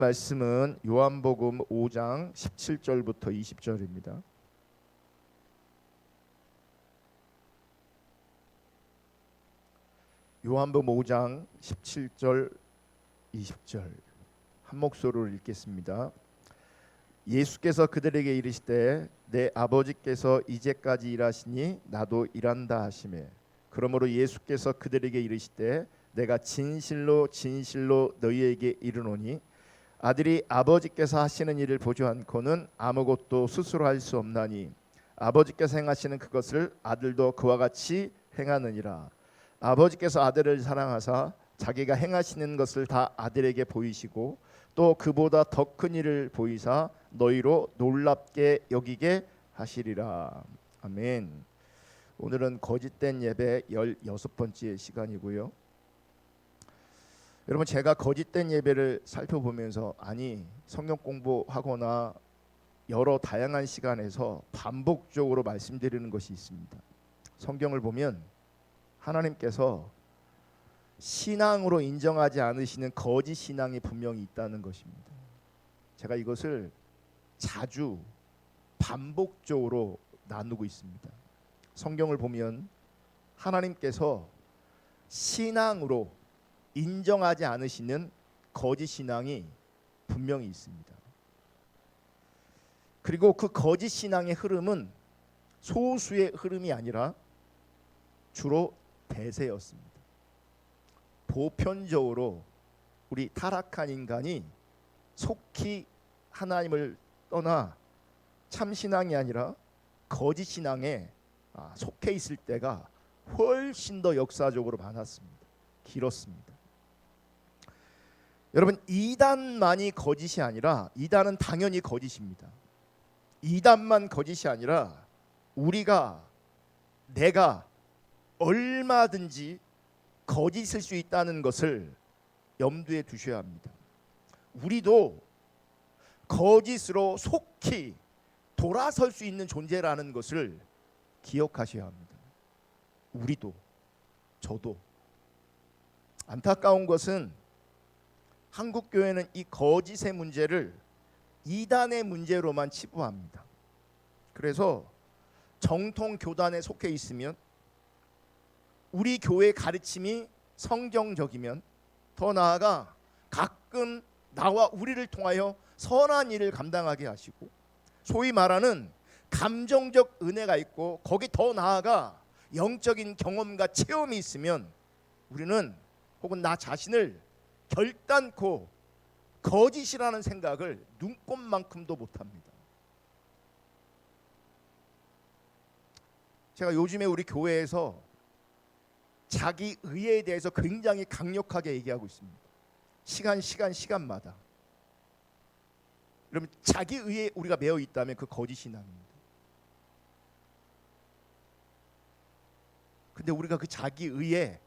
말씀은 요한복음 5장 17절부터 20절입니다. 요한복음 5장 17절 20절 한 목소리로 읽겠습니다. 예수께서 그들에게 이르시되 내 아버지께서 이제까지 일하시니 나도 일한다 하시매 그러므로 예수께서 그들에게 이르시되 내가 진실로 진실로 너희에게 이르노니 아들이 아버지께서 하시는 일을 보지 않고는 아무것도 스스로 할 수 없나니 아버지께서 행하시는 그것을 아들도 그와 같이 행하느니라. 아버지께서 아들을 사랑하사 자기가 행하시는 것을 다 아들에게 보이시고 또 그보다 더 큰 일을 보이사 너희로 놀랍게 여기게 하시리라. 아멘. 오늘은 거짓된 예배 16번째 시간이고요. 여러분, 제가 거짓된 예배를 살펴보면서 성경 공부하거나 여러 다양한 시간에서 반복적으로 말씀드리는 것이 있습니다. 성경을 보면 하나님께서 신앙으로 인정하지 않으시는 거짓 신앙이 분명히 있다는 것입니다. 제가 이것을 자주 반복적으로 나누고 있습니다. 성경을 보면 하나님께서 신앙으로 인정하지 않으시는 거짓 신앙이 분명히 있습니다. 그리고 그 거짓 신앙의 흐름은 소수의 흐름이 아니라 주로 대세였습니다. 보편적으로 우리 타락한 인간이 속히 하나님을 떠나 참신앙이 아니라 거짓 신앙에 속해 있을 때가 훨씬 더 역사적으로 많았습니다. 길었습니다. 여러분, 이단만이 거짓이 아니라, 이단은 당연히 거짓입니다. 이단만 거짓이 아니라 내가 얼마든지 거짓일 수 있다는 것을 염두에 두셔야 합니다. 우리도 거짓으로 속히 돌아설 수 있는 존재라는 것을 기억하셔야 합니다. 우리도, 저도. 안타까운 것은 한국 교회는 이 거짓의 문제를 이단의 문제로만 치부합니다. 그래서 정통 교단에 속해 있으면, 우리 교회 가르침이 성경적이면, 더 나아가 가끔 나와 우리를 통하여 선한 일을 감당하게 하시고, 소위 말하는 감정적 은혜가 있고 거기 더 나아가 영적인 경험과 체험이 있으면 우리는, 혹은 나 자신을 결단코 거짓이라는 생각을 눈꼽만큼도 못합니다. 제가 요즘에 우리 교회에서 자기 의에 대해서 굉장히 강력하게 얘기하고 있습니다. 시간마다. 여러분, 자기 의에 우리가 매여 있다면 그 거짓 신앙입니다. 근데 우리가 그 자기 의에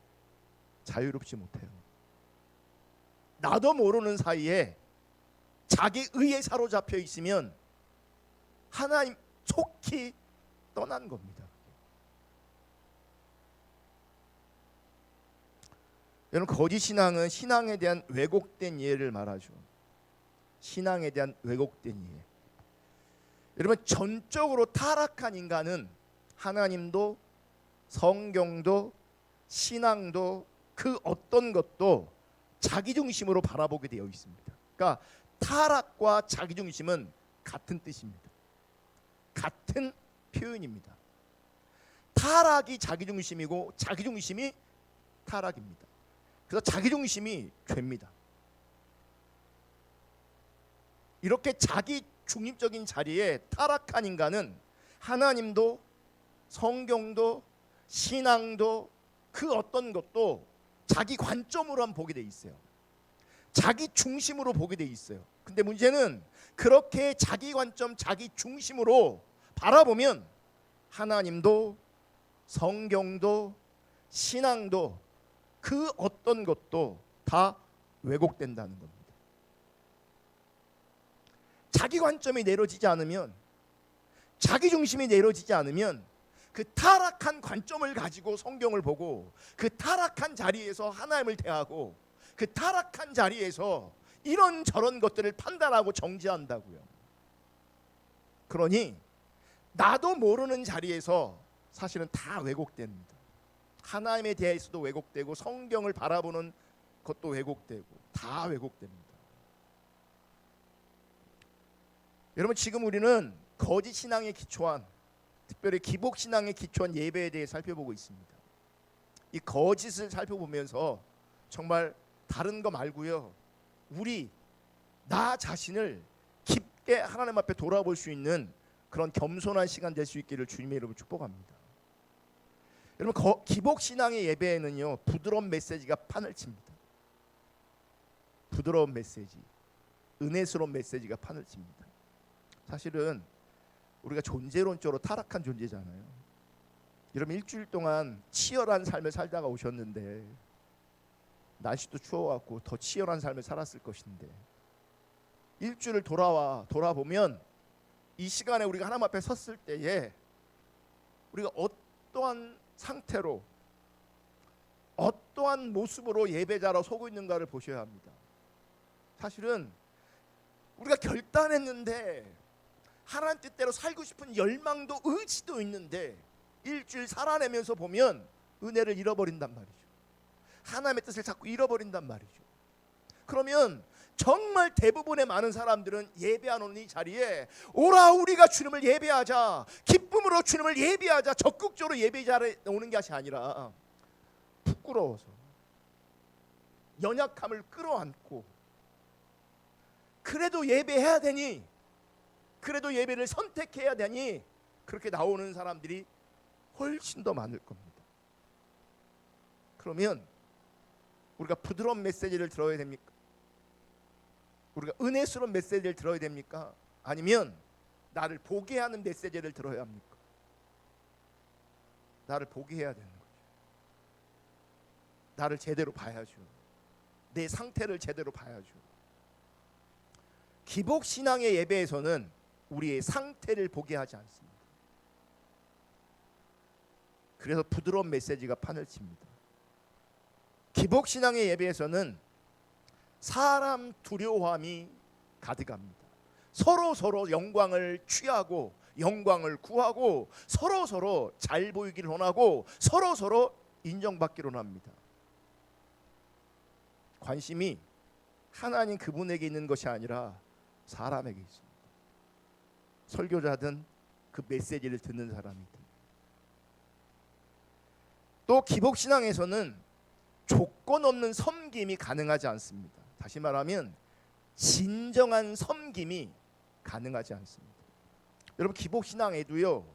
자유롭지 못해요. 나도 모르는 사이에 자기 의에 사로잡혀 있으면 하나님 속히 떠난 겁니다. 여러분, 거짓 신앙은 신앙에 대한 왜곡된 이해를 말하죠. 신앙에 대한 왜곡된 이해. 여러분, 전적으로 타락한 인간은 하나님도 성경도 신앙도 그 어떤 것도 자기중심으로 바라보게 되어 있습니다. 그러니까 타락과 자기중심은 같은 뜻입니다. 같은 표현입니다. 타락이 자기중심이고 자기중심이 타락입니다. 그래서 자기중심이 죄입니다. 이렇게 자기 중립적인 자리에 타락한 인간은 하나님도 성경도 신앙도 그 어떤 것도 자기 관점으로만 보게 돼 있어요. 자기 중심으로 보게 돼 있어요. 근데 문제는 그렇게 자기 관점, 자기 중심으로 바라보면 하나님도 성경도 신앙도 그 어떤 것도 다 왜곡된다는 겁니다. 자기 관점이 내려지지 않으면, 자기 중심이 내려지지 않으면 그 타락한 관점을 가지고 성경을 보고 그 타락한 자리에서 하나님을 대하고 그 타락한 자리에서 이런저런 것들을 판단하고 정죄한다고요. 그러니 나도 모르는 자리에서 사실은 다 왜곡됩니다. 하나님에 대해서도 왜곡되고 성경을 바라보는 것도 왜곡되고 다 왜곡됩니다. 여러분, 지금 우리는 거짓 신앙에 기초한, 특별히 기복 신앙에 기초한 예배에 대해 살펴보고 있습니다. 이 거짓을 살펴보면서 정말 다른 거 말고요, 나 자신을 깊게 하나님 앞에 돌아볼 수 있는 그런 겸손한 시간 될 수 있기를 주님의 이름으로 축복합니다. 여러분, 기복 신앙의 예배에는요, 부드러운 메시지가 판을 칩니다. 부드러운 메시지, 은혜스러운 메시지가 판을 칩니다. 사실은 우리가 존재론적으로 타락한 존재잖아요. 여러분, 일주일 동안 치열한 삶을 살다가 오셨는데, 날씨도 추워갖고 더 치열한 삶을 살았을 것인데, 일주일을 돌아보면 이 시간에 우리가 하나님 앞에 섰을 때에 우리가 어떠한 상태로, 어떠한 모습으로 예배자로 서고 있는가를 보셔야 합니다. 사실은 우리가 결단했는데, 하나님 뜻대로 살고 싶은 열망도 의지도 있는데, 일주일 살아내면서 보면 은혜를 잃어버린단 말이죠. 하나님의 뜻을 자꾸 잃어버린단 말이죠. 그러면 정말 대부분의 많은 사람들은 예배하는 이 자리에 오라 우리가 주님을 예배하자, 기쁨으로 주님을 예배하자, 적극적으로 예배자를 오는 것이 아니라 부끄러워서 연약함을 끌어안고, 그래도 예배해야 되니, 그래도 예배를 선택해야 되니 그렇게 나오는 사람들이 훨씬 더 많을 겁니다. 그러면 우리가 부드러운 메시지를 들어야 됩니까? 우리가 은혜스러운 메시지를 들어야 됩니까? 아니면 나를 보게 하는 메시지를 들어야 합니까? 나를 보게 해야 되는 거죠. 나를 제대로 봐야죠. 내 상태를 제대로 봐야죠. 기복 신앙의 예배에서는 우리의 상태를 보게 하지 않습니다. 그래서 부드러운 메시지가 판을 칩니다. 기복 신앙의 예배에서는 사람 두려움이 가득합니다. 서로 영광을 취하고 영광을 구하고 서로 잘 보이기를 원하고 서로 인정받기를 원합니다. 관심이 하나님 그분에게 있는 것이 아니라 사람에게 있습니다. 설교자든 그 메시지를 듣는 사람이든. 또 기복신앙에서는 조건 없는 섬김이 가능하지 않습니다. 다시 말하면 진정한 섬김이 가능하지 않습니다. 여러분, 기복신앙에도요,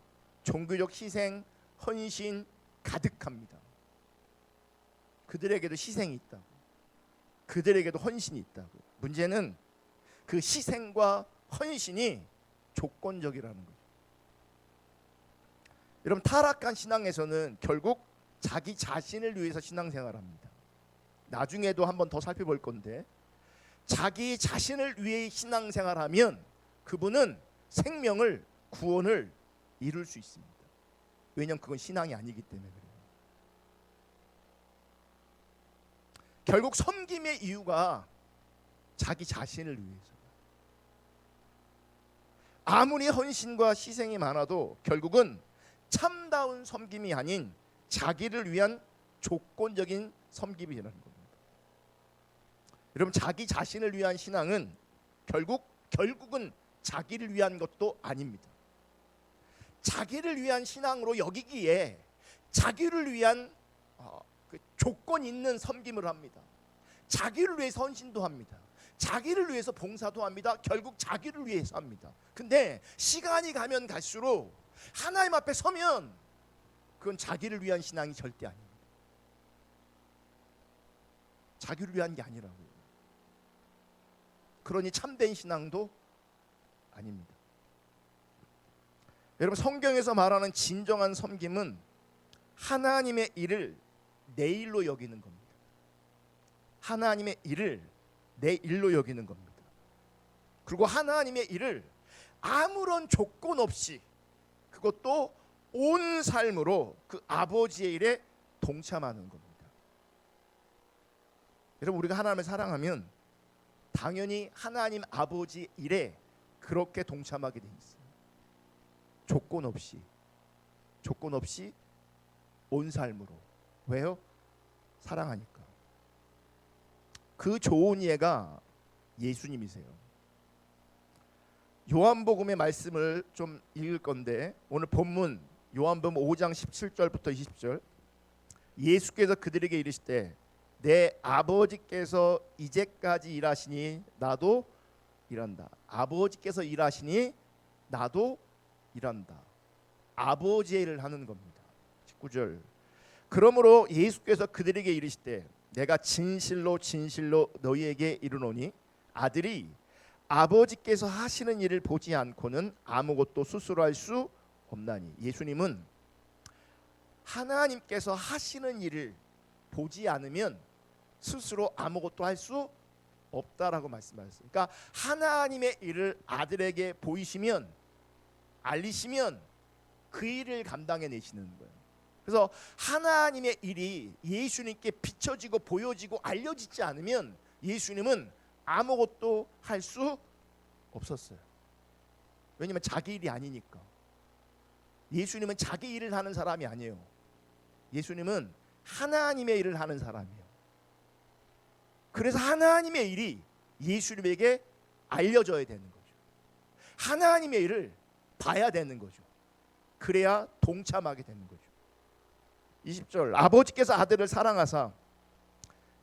종교적 희생, 헌신 가득합니다. 그들에게도 희생이 있다고, 그들에게도 헌신이 있다고. 문제는 그 희생과 헌신이 조건적이라는 거죠. 여러분, 타락한 신앙에서는 결국 자기 자신을 위해서 신앙생활합니다. 나중에도 한번 더 살펴볼 건데, 자기 자신을 위해 신앙생활하면 그분은 생명을, 구원을 이룰 수 있습니다. 왜냐하면 그건 신앙이 아니기 때문에 그래요. 결국 섬김의 이유가 자기 자신을 위해서. 아무리 헌신과 희생이 많아도 결국은 참다운 섬김이 아닌 자기를 위한 조건적인 섬김이라는 겁니다. 여러분, 자기 자신을 위한 신앙은 결국은 자기를 위한 것도 아닙니다. 자기를 위한 신앙으로 여기기에 자기를 위한 조건 있는 섬김을 합니다. 자기를 위해서 헌신도 합니다. 자기를 위해서 봉사도 합니다. 결국 자기를 위해서 합니다. 근데 시간이 가면 갈수록 하나님 앞에 서면 그건 자기를 위한 신앙이 절대 아닙니다. 자기를 위한 게 아니라고요. 그러니 참된 신앙도 아닙니다. 여러분, 성경에서 말하는 진정한 섬김은 하나님의 일을 내 일로 여기는 겁니다. 하나님의 일을 내 일로 여기는 겁니다. 그리고 하나님의 일을 아무런 조건 없이, 그것도 온 삶으로 그 아버지의 일에 동참하는 겁니다. 여러분, 우리가 하나님을 사랑하면 당연히 하나님 아버지 일에 그렇게 동참하게 돼 있어요. 조건 없이 온 삶으로. 왜요? 사랑하니까. 그 좋은 예가 예수님이세요. 요한복음의 말씀을 좀 읽을 건데, 오늘 본문 요한복음 5장 17절부터 20절. 예수께서 그들에게 이르시되 내 아버지께서 이제까지 일하시니 나도 일한다. 아버지께서 일하시니 나도 일한다. 아버지의 일을 하는 겁니다. 19절. 그러므로 예수께서 그들에게 이르시되 내가 진실로 진실로 너희에게 이르노니 아들이 아버지께서 하시는 일을 보지 않고는 아무것도 스스로 할 수 없나니. 예수님은 하나님께서 하시는 일을 보지 않으면 스스로 아무것도 할 수 없다라고 말씀하셨어요. 그러니까 하나님의 일을 아들에게 보이시면, 알리시면 그 일을 감당해 내시는 거예요. 그래서 하나님의 일이 예수님께 비춰지고 보여지고 알려지지 않으면 예수님은 아무것도 할 수 없었어요. 왜냐하면 자기 일이 아니니까. 예수님은 자기 일을 하는 사람이 아니에요. 예수님은 하나님의 일을 하는 사람이에요. 그래서 하나님의 일이 예수님에게 알려져야 되는 거죠. 하나님의 일을 봐야 되는 거죠. 그래야 동참하게 되는 거죠. 20절. 아버지께서 아들을 사랑하사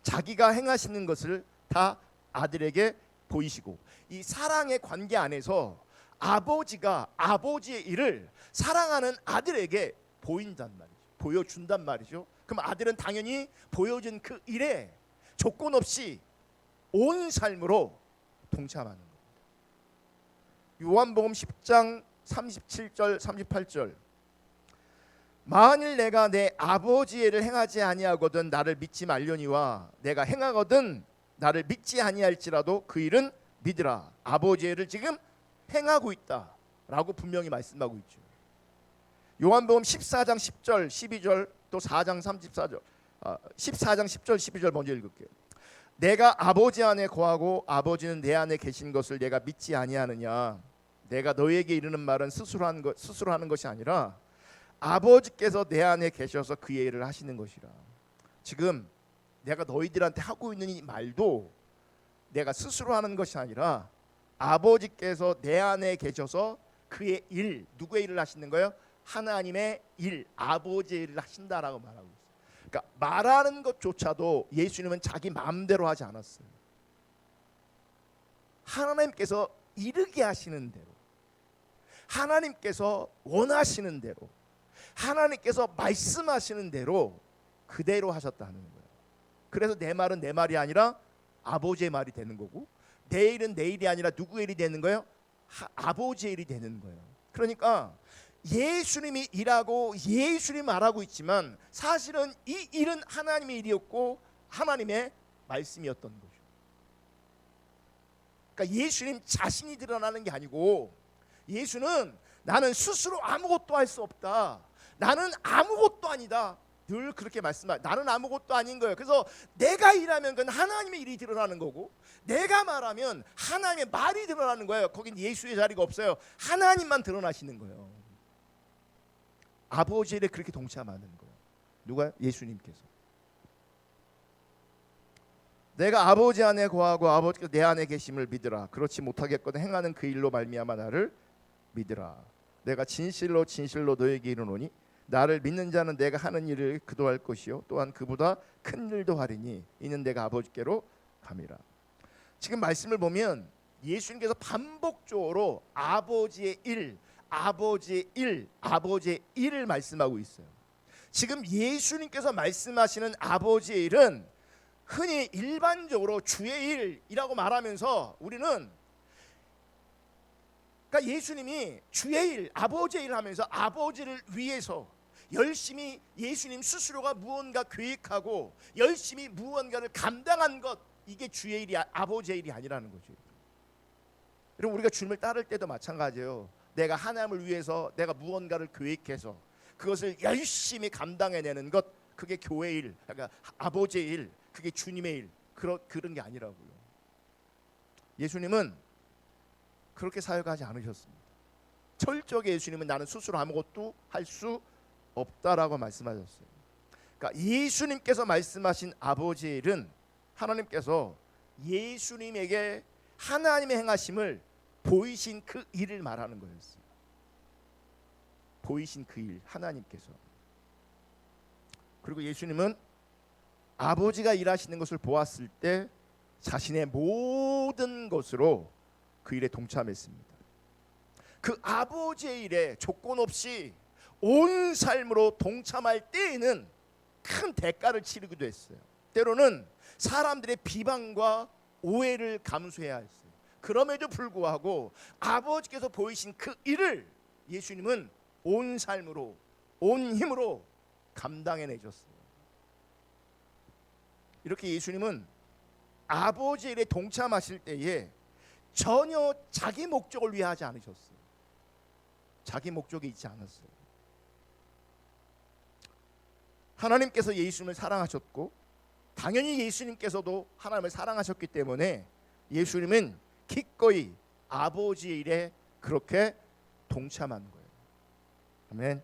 자기가 행하시는 것을 다 아들에게 보이시고. 이 사랑의 관계 안에서 아버지가 아버지의 일을 사랑하는 아들에게 보인단 말이죠. 보여준단 말이죠. 그럼 아들은 당연히 보여준 그 일에 조건 없이 온 삶으로 동참하는 겁니다. 요한복음 10장 37절 38절. 만일 내가 내 아버지의 일을 행하지 아니하거든 나를 믿지 말려니와 내가 행하거든 나를 믿지 아니할지라도 그 일은 믿으라. 아버지의 일을 지금 행하고 있다라고 분명히 말씀하고 있죠. 요한복음 14장 10절 12절 또 4장 34절 14장 10절 12절 먼저 읽을게요. 내가 아버지 안에 거하고 아버지는 내 안에 계신 것을 내가 믿지 아니하느냐. 내가 너희에게 이르는 말은 스스로 하는 것이 아니라 아버지께서 내 안에 계셔서 그의 일을 하시는 것이라. 지금 내가 너희들한테 하고 있는 이 말도 내가 스스로 하는 것이 아니라 아버지께서 내 안에 계셔서 그의 일, 누구의 일을 하시는 거예요? 하나님의 일, 아버지의 일을 하신다라고 말하고 있어요. 그러니까 말하는 것조차도 예수님은 자기 마음대로 하지 않았어요. 하나님께서 이르게 하시는 대로, 하나님께서 원하시는 대로, 하나님께서 말씀하시는 대로 그대로 하셨다는 거예요. 그래서 내 말은 내 말이 아니라 아버지의 말이 되는 거고, 내 일은 내 일이 아니라 누구의 일이 되는 거예요? 아버지의 일이 되는 거예요. 그러니까 예수님이 일하고 예수님이 말하고 있지만 사실은 이 일은 하나님의 일이었고 하나님의 말씀이었던 거죠. 그러니까 예수님 자신이 드러나는 게 아니고, 예수는 나는 스스로 아무것도 할 수 없다, 나는 아무것도 아니다, 늘 그렇게 말씀하세요. 나는 아무것도 아닌 거예요. 그래서 내가 일하면 그건 하나님의 일이 드러나는 거고, 내가 말하면 하나님의 말이 드러나는 거예요. 거긴 예수의 자리가 없어요. 하나님만 드러나시는 거예요. 아버지의 일에 그렇게 동참하는 거예요. 누가? 예수님께서. 내가 아버지 안에 거하고 아버지께서 내 안에 계심을 믿으라. 그렇지 못하겠거든 행하는 그 일로 말미암아 나를 믿으라. 내가 진실로 진실로 너에게 이르노니 나를 믿는 자는 내가 하는 일을 그도 할 것이요 또한 그보다 큰 일도 하리니 이는 내가 아버지께로 감이라. 지금 말씀을 보면 예수님께서 반복적으로 아버지의 일, 아버지의 일, 아버지의 일을 말씀하고 있어요. 지금 예수님께서 말씀하시는 아버지의 일은 흔히 일반적으로 주의 일이라고 말하면서 우리는, 그러니까 예수님이 주의 일, 아버지의 일을 하면서 아버지를 위해서 열심히 예수님 스스로가 무언가 계획하고 열심히 무언가를 감당한 것, 이게 주의 일이 아버지의 일이 아니라는 거죠. 그럼 우리가 주님을 따를 때도 마찬가지예요. 내가 하나님을 위해서 내가 무언가를 계획해서 그것을 열심히 감당해내는 것, 그게 교회의 일, 그러니까 아버지의 일, 그게 주님의 일, 그런 게 아니라고요. 예수님은 그렇게 사역하지 않으셨습니다. 철저하게 예수님은 나는 스스로 아무것도 할 수 없다라고 말씀하셨어요. 그러니까 예수님께서 말씀하신 아버지의 일은 하나님께서 예수님에게 하나님의 행하심을 보이신 그 일을 말하는 거였어요. 보이신 그 일, 하나님께서. 그리고 예수님은 아버지가 일하시는 것을 보았을 때 자신의 모든 것으로 그 일에 동참했습니다. 그 아버지의 일에 조건 없이 온 삶으로 동참할 때에는 큰 대가를 치르기도 했어요. 때로는 사람들의 비방과 오해를 감수해야 했어요. 그럼에도 불구하고 아버지께서 보이신 그 일을 예수님은 온 삶으로, 온 힘으로 감당해내셨어요. 이렇게 예수님은 아버지의 일에 동참하실 때에 전혀 자기 목적을 위해 하지 않으셨어요. 자기 목적이 있지 않았어요. 하나님께서 예수님을 사랑하셨고 당연히 예수님께서도 하나님을 사랑하셨기 때문에 예수님은 기꺼이 아버지의 일에 그렇게 동참한 거예요. 아멘.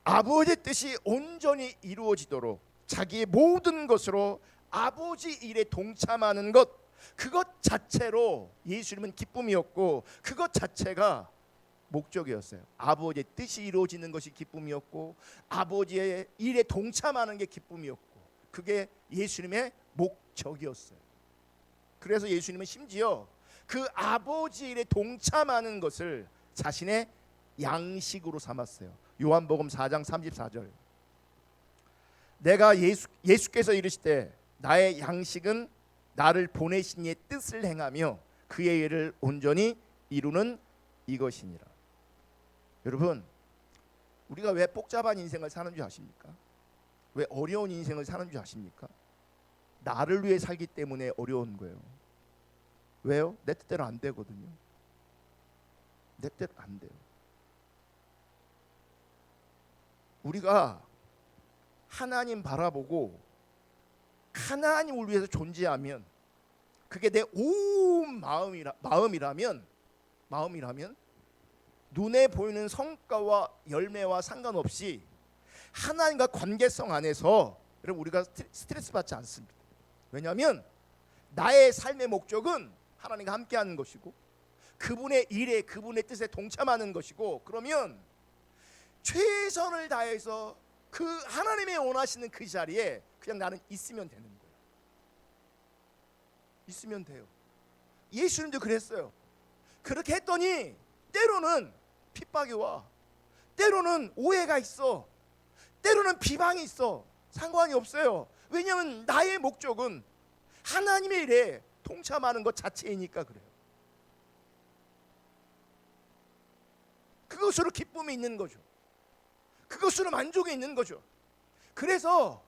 아버지의 뜻이 온전히 이루어지도록 자기의 모든 것으로 아버지 일에 동참하는 것, 그것 자체로 예수님은 기쁨이었고 그것 자체가 목적이었어요. 아버지의 뜻이 이루어지는 것이 기쁨이었고 아버지의 일에 동참하는 게 기쁨이었고 그게 예수님의 목적이었어요. 그래서 예수님은 심지어 그 아버지 일에 동참하는 것을 자신의 양식으로 삼았어요. 요한복음 4장 34절. 내가 예수께서 이르시되 나의 양식은 나를 보내신 이의 뜻을 행하며 그의 일을 온전히 이루는 이것이니라. 여러분, 우리가 왜 복잡한 인생을 사는 줄 아십니까? 왜 어려운 인생을 사는 줄 아십니까? 나를 위해 살기 때문에 어려운 거예요. 왜요? 내 뜻대로 안 되거든요. 내 뜻 안 돼요. 우리가 하나님 바라보고 하나님을 위해서 존재하면 그게 내 온 마음이라면 눈에 보이는 성과와 열매와 상관없이 하나님과 관계성 안에서 여러분 우리가 스트레스 받지 않습니다. 왜냐하면 나의 삶의 목적은 하나님과 함께하는 것이고 그분의 일에 그분의 뜻에 동참하는 것이고 그러면 최선을 다해서 그 하나님의 원하시는 그 자리에 그냥 나는 있으면 되는 거예요. 있으면 돼요. 예수님도 그랬어요. 그렇게 했더니 때로는 핍박이 와, 때로는 오해가 있어, 때로는 비방이 있어. 상관이 없어요. 왜냐하면 나의 목적은 하나님의 일에 동참하는 것 자체이니까 그래요. 그것으로 기쁨이 있는 거죠. 그것으로 만족이 있는 거죠. 그래서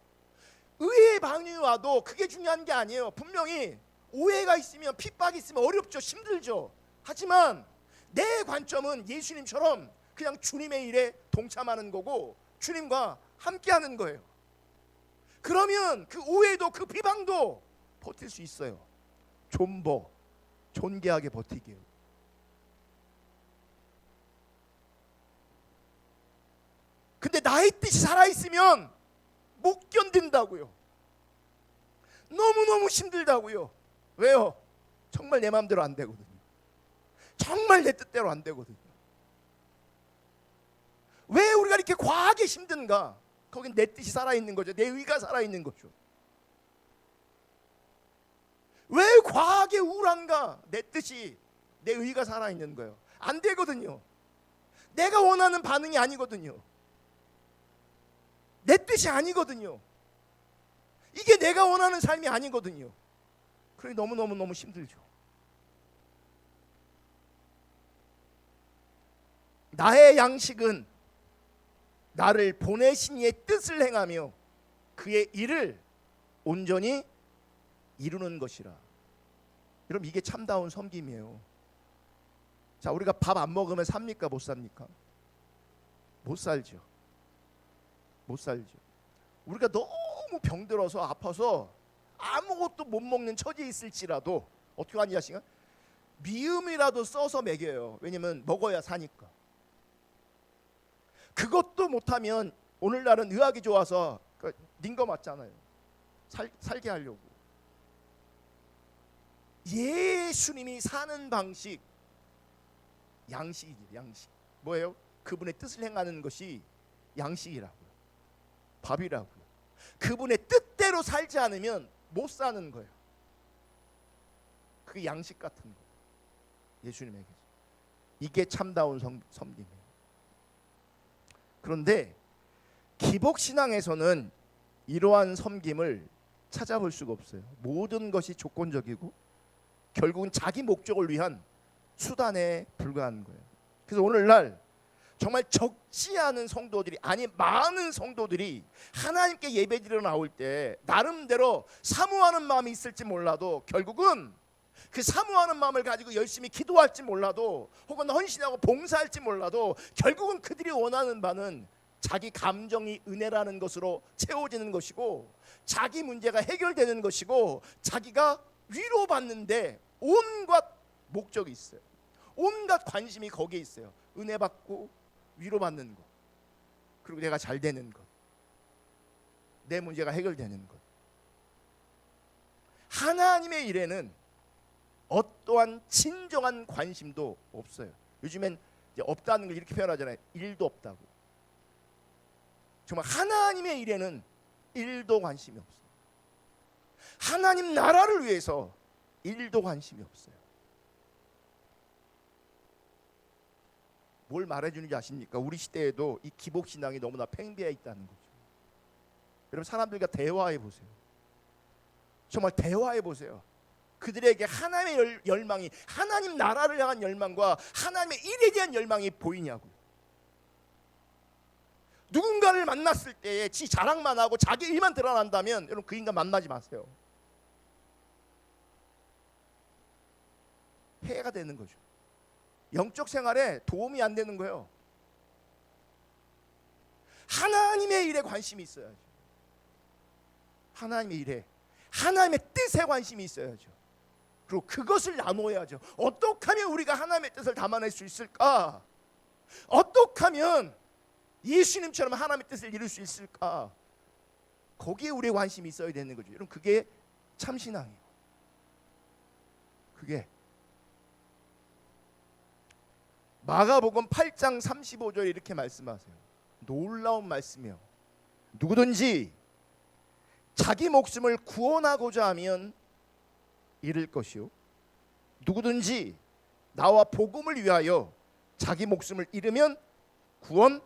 의의 방이 와도 그게 중요한 게 아니에요. 분명히 오해가 있으면 핍박이 있으면 어렵죠. 힘들죠. 하지만 내 관점은 예수님처럼 그냥 주님의 일에 동참하는 거고 주님과 함께하는 거예요. 그러면 그 오해도 그 비방도 버틸 수 있어요. 존귀하게 버티게요. 근데 나의 뜻이 살아있으면 못 견딘다고요. 너무너무 힘들다고요. 왜요? 정말 내 마음대로 안 되거든요. 정말 내 뜻대로 안 되거든요. 왜 우리가 이렇게 과하게 힘든가? 거긴 내 뜻이 살아있는 거죠. 내 의가 살아있는 거죠. 왜 과하게 우울한가? 내 뜻이, 내 의가 살아있는 거예요. 안 되거든요. 내가 원하는 반응이 아니거든요. 내 뜻이 아니거든요. 이게 내가 원하는 삶이 아니거든요. 그래 너무 힘들죠. 나의 양식은 나를 보내신 이의 뜻을 행하며 그의 일을 온전히 이루는 것이라. 여러분 이게 참다운 섬김이에요. 자, 우리가 밥 안 먹으면 삽니까? 못 삽니까? 못 살죠. 못 살죠. 우리가 너무 병들어서 아파서 아무것도 못 먹는 처지에 있을지라도 어떻게 하는지 아시가? 미음이라도 써서 먹여요. 왜냐면 먹어야 사니까. 그것도 못하면 오늘날은 의학이 좋아서 닌거 맞잖아요. 살게 하려고. 예수님이 사는 방식, 양식이에요. 양식. 뭐예요? 그분의 뜻을 행하는 것이 양식이라고요. 밥이라고요. 그분의 뜻대로 살지 않으면 못 사는 거예요. 그게 양식 같은 거. 예수님에게. 이게 참다운 섬김이에요. 그런데 기복신앙에서는 이러한 섬김을 찾아볼 수가 없어요. 모든 것이 조건적이고 결국은 자기 목적을 위한 수단에 불과한 거예요. 그래서 오늘날 정말 적지 않은 성도들이, 아니 많은 성도들이 하나님께 예배드리러 나올 때 나름대로 사모하는 마음이 있을지 몰라도 결국은 그 사모하는 마음을 가지고 열심히 기도할지 몰라도 혹은 헌신하고 봉사할지 몰라도 결국은 그들이 원하는 바는 자기 감정이 은혜라는 것으로 채워지는 것이고 자기 문제가 해결되는 것이고 자기가 위로받는데 온갖 목적이 있어요. 온갖 관심이 거기에 있어요. 은혜 받고 위로받는 것, 그리고 내가 잘 되는 것, 내 문제가 해결되는 것. 하나님의 일에는 어떠한 진정한 관심도 없어요. 요즘엔 이제 없다는 걸 이렇게 표현하잖아요. 일도 없다고. 정말 하나님의 일에는 일도 관심이 없어요. 하나님 나라를 위해서 일도 관심이 없어요. 뭘 말해주는지 아십니까? 우리 시대에도 이 기복신앙이 너무나 팽배해 있다는 거죠. 여러분, 사람들과 대화해 보세요. 정말 대화해 보세요. 그들에게 하나님의 열망이, 하나님 나라를 향한 열망과 하나님의 일에 대한 열망이 보이냐고요. 누군가를 만났을 때에 지 자랑만 하고 자기 일만 드러난다면 여러분 그 인간 만나지 마세요. 해가 되는 거죠. 영적 생활에 도움이 안 되는 거예요. 하나님의 일에 관심이 있어야죠. 하나님의 일에, 하나님의 뜻에 관심이 있어야죠. 그리고 그것을 나눠야죠. 어떻게 하면 우리가 하나님의 뜻을 담아낼 수 있을까? 어떻게 하면 예수님처럼 하나님의 뜻을 이룰 수 있을까? 거기에 우리의 관심이 있어야 되는 거죠. 여러분, 그게 참신앙이에요. 그게 마가복음 8장 35절에 이렇게 말씀하세요. 놀라운 말씀이요. 누구든지 자기 목숨을 구원하고자 하면 잃을 것이요, 누구든지 나와 복음을 위하여 자기 목숨을 잃으면 구원하리라.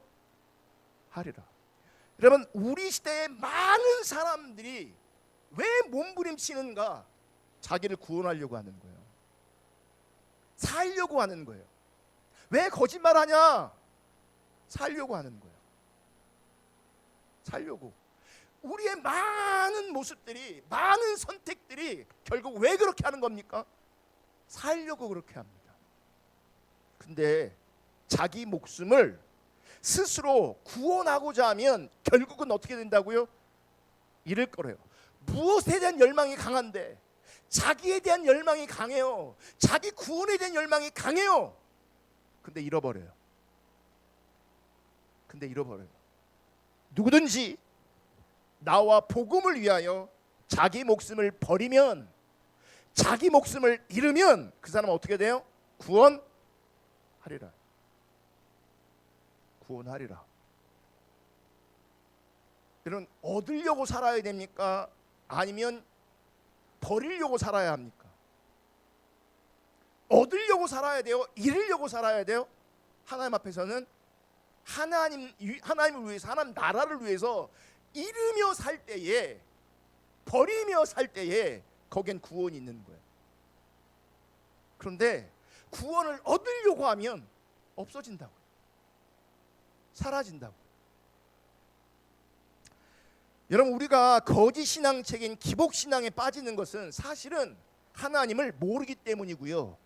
여러분, 우리 시대의 많은 사람들이 왜 몸부림치는가? 자기를 구원하려고 하는 거예요. 살려고 하는 거예요. 왜 거짓말하냐? 살려고 하는 거예요. 살려고. 우리의 많은 모습들이, 많은 선택들이 결국 왜 그렇게 하는 겁니까? 살려고 그렇게 합니다. 근데 자기 목숨을 스스로 구원하고자 하면 결국은 어떻게 된다고요? 잃을 거래요. 무엇에 대한 열망이 강한데? 자기에 대한 열망이 강해요. 자기 구원에 대한 열망이 강해요. 근데 잃어버려요. 누구든지 나와 복음을 위하여 자기 목숨을 버리면, 자기 목숨을 잃으면 그 사람은 어떻게 돼요? 구원하리라. 여러분, 얻으려고 살아야 됩니까? 아니면 버리려고 살아야 합니까? 얻으려고 살아야 돼요? 잃으려고 살아야 돼요? 하나님 앞에서는 하나님을 위해서, 하나님 나라를 위해서 잃으며 살 때에, 버리며 살 때에 거기엔 구원이 있는 거예요. 그런데 구원을 얻으려고 하면 없어진다고요. 사라진다고요. 여러분, 우리가 거짓 신앙책인 기복 신앙에 빠지는 것은 사실은 하나님을 모르기 때문이고요.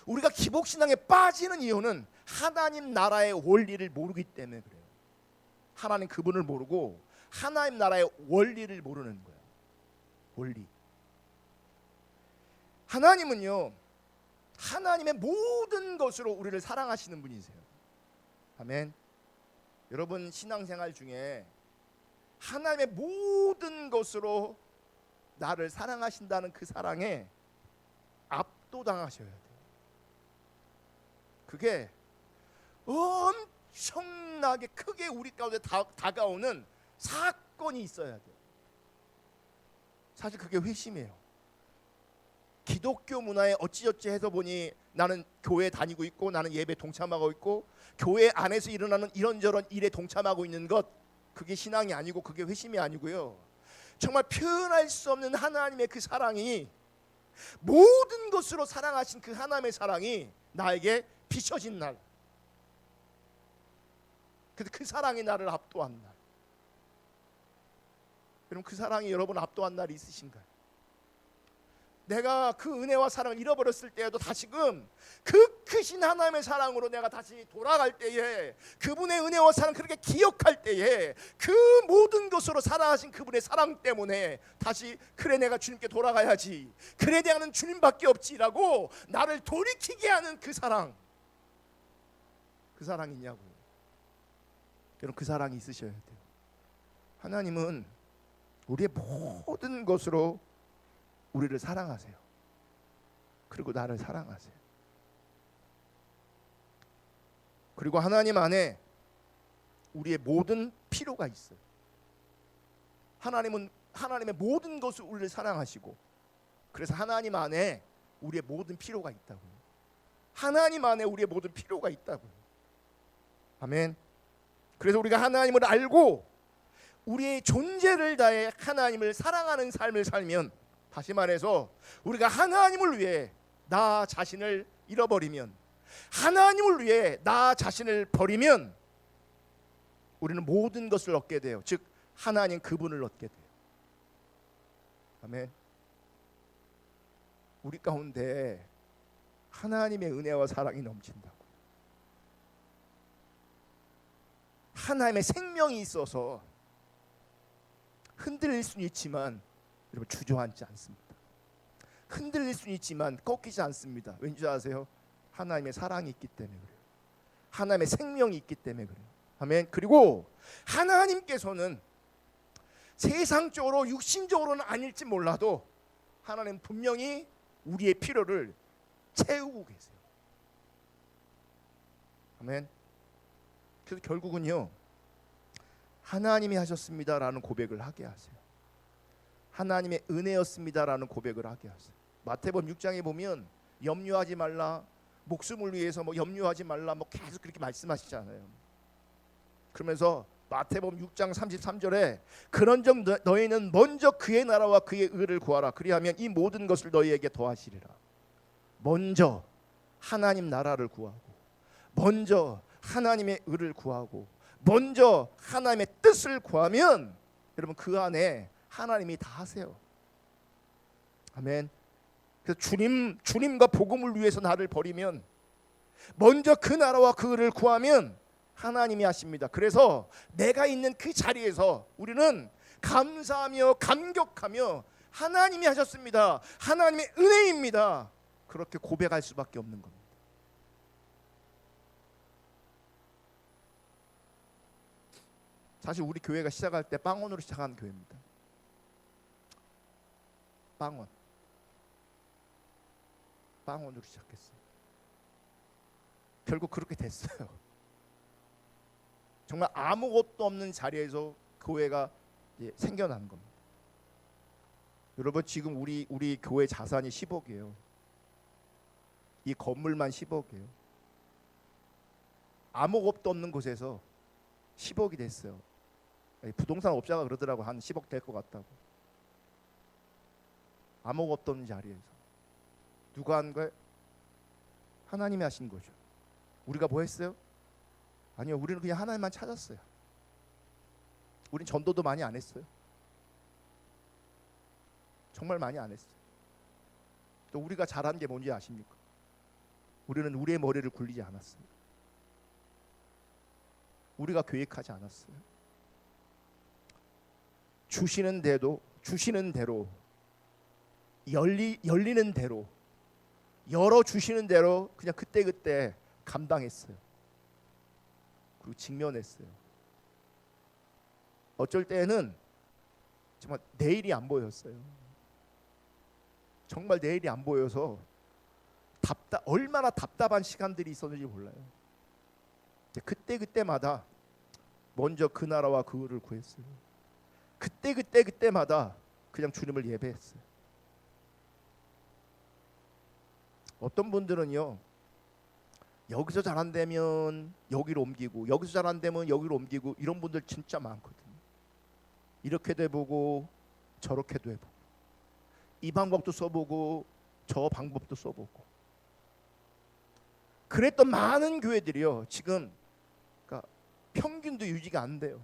우리가 기복 신앙에 빠지는 이유는 하나님 나라의 원리를 모르기 때문에 그래요. 하나님 그분을 모르고 하나님 나라의 원리를 모르는 거예요. 원리. 하나님은요, 하나님의 모든 것으로 우리를 사랑하시는 분이세요. 아멘. 여러분 신앙생활 중에 하나님의 모든 것으로 나를 사랑하신다는 그 사랑에 압도당하셔야 돼요. 그게 엄청나게 크게 우리 가운데 다가오는 사건이 있어야 돼요. 사실 그게 회심이에요. 기독교 문화에 어찌저찌 해서 보니 나는 교회 다니고 있고 나는 예배 동참하고 있고 교회 안에서 일어나는 이런저런 일에 동참하고 있는 것, 그게 신앙이 아니고 그게 회심이 아니고요. 정말 표현할 수 없는 하나님의 그 사랑이, 모든 것으로 사랑하신 그 하나님의 사랑이 나에게 비춰진 날, 그 사랑이 나를 압도한 날. 여러분 그 사랑이 여러분 압도한 날이 있으신가요? 내가 그 은혜와 사랑을 잃어버렸을 때에도 다시금 그 크신 하나님의 사랑으로 내가 다시 돌아갈 때에, 그분의 은혜와 사랑 그렇게 기억할 때에, 그 모든 것으로 사랑하신 그분의 사랑 때문에 다시 그래 내가 주님께 돌아가야지, 그래 내가는 주님밖에 없지라고 나를 돌이키게 하는 그 사랑, 그 사랑이 있냐고요. 여러분 그 사랑이 있으셔야 돼요. 하나님은 우리의 모든 것으로 우리를 사랑하세요. 그리고 나를 사랑하세요. 그리고 하나님 안에 우리의 모든 필요가 있어요. 하나님은 하나님의 모든 것을 우리를 사랑하시고, 그래서 하나님 안에 우리의 모든 필요가 있다고요. 하나님 안에 우리의 모든 필요가 있다고요. 아멘. 그래서 우리가 하나님을 알고 우리의 존재를 다해 하나님을 사랑하는 삶을 살면, 다시 말해서 우리가 하나님을 위해 나 자신을 잃어버리면, 하나님을 위해 나 자신을 버리면 우리는 모든 것을 얻게 돼요. 즉 하나님 그분을 얻게 돼요. 아멘. 우리 가운데 하나님의 은혜와 사랑이 넘친다고, 하나님의 생명이 있어서 흔들릴 수는 있지만 여러분 주저앉지 않습니다. 흔들릴 수는 있지만 꺾이지 않습니다. 왠지 아세요? 하나님의 사랑이 있기 때문에 그래요. 하나님의 생명이 있기 때문에 그래요. 아멘. 그리고 하나님께서는 세상적으로 육신적으로는 아닐지 몰라도 하나님 분명히 우리의 필요를 채우고 계세요. 아멘. 그래서 결국은요, 하나님이 하셨습니다라는 고백을 하게 하세요. 하나님의 은혜였습니다라는 고백을 하게 하세요. 마태복음 6장에 보면 염려하지 말라, 목숨을 위해서 염려하지 말라 계속 그렇게 말씀하시잖아요. 그러면서 마태복음 6장 33절에 그런즉 너희는 먼저 그의 나라와 그의 의를 구하라, 그리하면 이 모든 것을 너희에게 더하시리라. 먼저 하나님 나라를 구하고, 먼저 하나님의 의를 구하고, 먼저 하나님의 뜻을 구하면 여러분 그 안에 하나님이 다 하세요. 아멘. 그래서 주님과 복음을 위해서 나를 버리면, 먼저 그 나라와 그 의를 구하면 하나님이 하십니다. 그래서 내가 있는 그 자리에서 우리는 감사하며 감격하며 하나님이 하셨습니다, 하나님의 은혜입니다, 그렇게 고백할 수밖에 없는 겁니다. 사실 우리 교회가 시작할 때 빵원으로 시작한 교회입니다. 빵원으로 시작했어요. 결국 그렇게 됐어요. 정말 아무것도 없는 자리에서 교회가 생겨난 겁니다. 여러분 지금 우리 교회 자산이 10억이에요. 이 건물만 10억이에요. 아무것도 없는 곳에서 10억이 됐어요. 부동산 업자가 그러더라고, 한 10억 될 것 같다고. 아무것도 없는 자리에서 누가 한 거예요? 하나님이 하신 거죠. 우리가 뭐 했어요? 아니요, 우리는 그냥 하나님만 찾았어요. 우린 전도도 많이 안 했어요. 정말 많이 안 했어요. 또 우리가 잘한 게 뭔지 아십니까? 우리는 우리의 머리를 굴리지 않았어요. 우리가 계획하지 않았어요. 주시는 대로 열리는 대로 열어 주시는 대로 그냥 그때그때 감당했어요. 그리고 직면했어요. 어쩔 때는 정말 내일이 안 보였어요. 정말 내일이 안 보여서 얼마나 답답한 시간들이 있었는지 몰라요. 그때마다 먼저 그 나라와 그 의를 구했어요. 그때마다 그냥 주님을 예배했어요. 어떤 분들은요, 여기서 잘 안 되면 여기로 옮기고, 여기서 잘 안 되면 여기로 옮기고, 이런 분들 진짜 많거든요. 이렇게도 해보고 저렇게도 해보고, 이 방법도 써보고 저 방법도 써보고. 그랬던 많은 교회들이요, 지금 그러니까 평균도 유지가 안 돼요.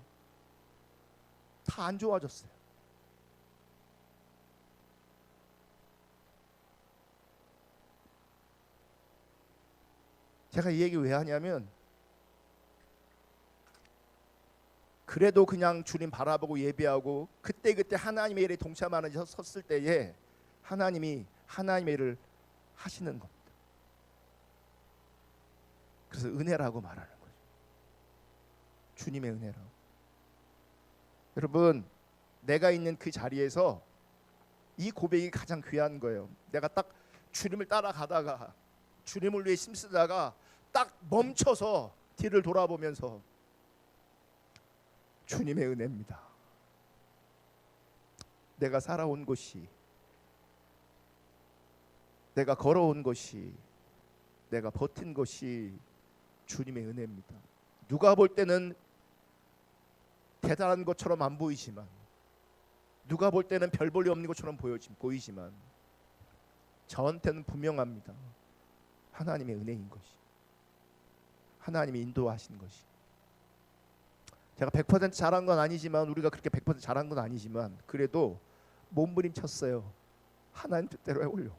다 안 좋아졌어요. 제가 이 얘기 왜 하냐면, 그래도 그냥 주님 바라보고 예배하고 그때그때 하나님의 일에 동참하는 데 섰을 때에 하나님이 하나님의 일을 하시는 겁니다. 그래서 은혜라고 말하는 거죠. 주님의 은혜라고. 여러분, 내가 있는 그 자리에서 이 고백이 가장 귀한 거예요. 내가 딱 주님을 따라가다가 주님을 위해 힘쓰다가 딱 멈춰서 뒤를 돌아보면서 주님의 은혜입니다. 내가 살아온 곳이, 내가 걸어온 것이, 내가 버틴 것이 주님의 은혜입니다. 누가 볼 때는 대단한 것처럼 안 보이지만, 누가 볼 때는 별 볼일 없는 것처럼 보이지만 저한테는 분명합니다. 하나님의 은혜인 것이, 하나님이 인도하신 것이. 제가 100% 잘한 건 아니지만, 우리가 그렇게 100% 잘한 건 아니지만, 그래도 몸부림쳤어요. 하나님 뜻대로 해보려고.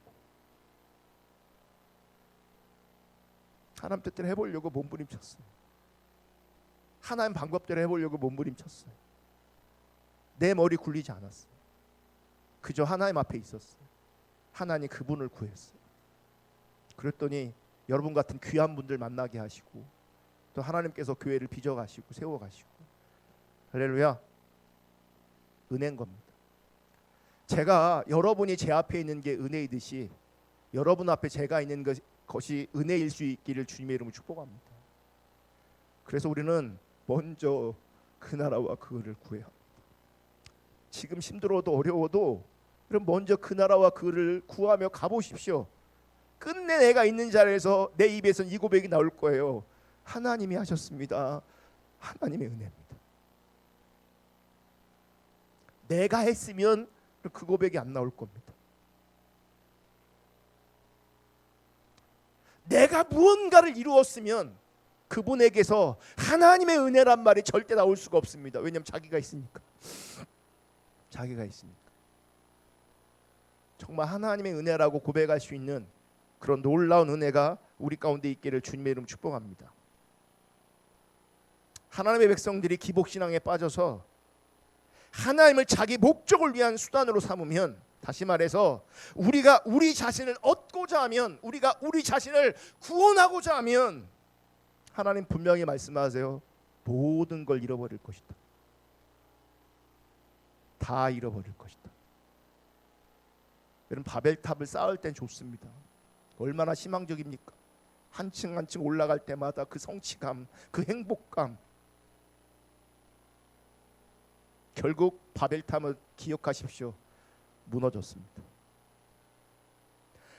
하나님 뜻대로 해보려고 몸부림쳤어요. 하나님 방법대로 해보려고 몸부림쳤어요. 내 머리 굴리지 않았어요. 그저 하나님 앞에 있었어요. 하나님 그분을 구했어요. 그랬더니 여러분 같은 귀한 분들 만나게 하시고, 또 하나님께서 교회를 빚어가시고 세워가시고. 할렐루야. 은혜인 겁니다. 제가 여러분이 제 앞에 있는 게 은혜이듯이 여러분 앞에 제가 있는 것이 은혜일 수 있기를 주님의 이름으로 축복합니다. 그래서 우리는 먼저 그 나라와 그 의를 구해야 합니다. 지금 힘들어도 어려워도 그럼 먼저 그 나라와 그 의를 구하며 가보십시오. 끝내 내가 있는 자리에서 내 입에서는 이 고백이 나올 거예요. 하나님이 하셨습니다. 하나님의 은혜입니다. 내가 했으면 그 고백이 안 나올 겁니다. 내가 무언가를 이루었으면 그분에게서 하나님의 은혜란 말이 절대 나올 수가 없습니다. 왜냐하면 자기가 있으니까. 자기가 있으니까. 정말 하나님의 은혜라고 고백할 수 있는 그런 놀라운 은혜가 우리 가운데 있기를 주님의 이름 축복합니다. 하나님의 백성들이 기복신앙에 빠져서 하나님을 자기 목적을 위한 수단으로 삼으면, 다시 말해서 우리가 우리 자신을 얻고자 하면, 우리가 우리 자신을 구원하고자 하면 하나님 분명히 말씀하세요. 모든 걸 잃어버릴 것이다. 다 잃어버릴 것이다. 여러분, 바벨탑을 쌓을 땐 좋습니다. 얼마나 희망적입니까? 한 층 한 층 올라갈 때마다 그 성취감, 그 행복감. 결국 바벨탑을 기억하십시오. 무너졌습니다.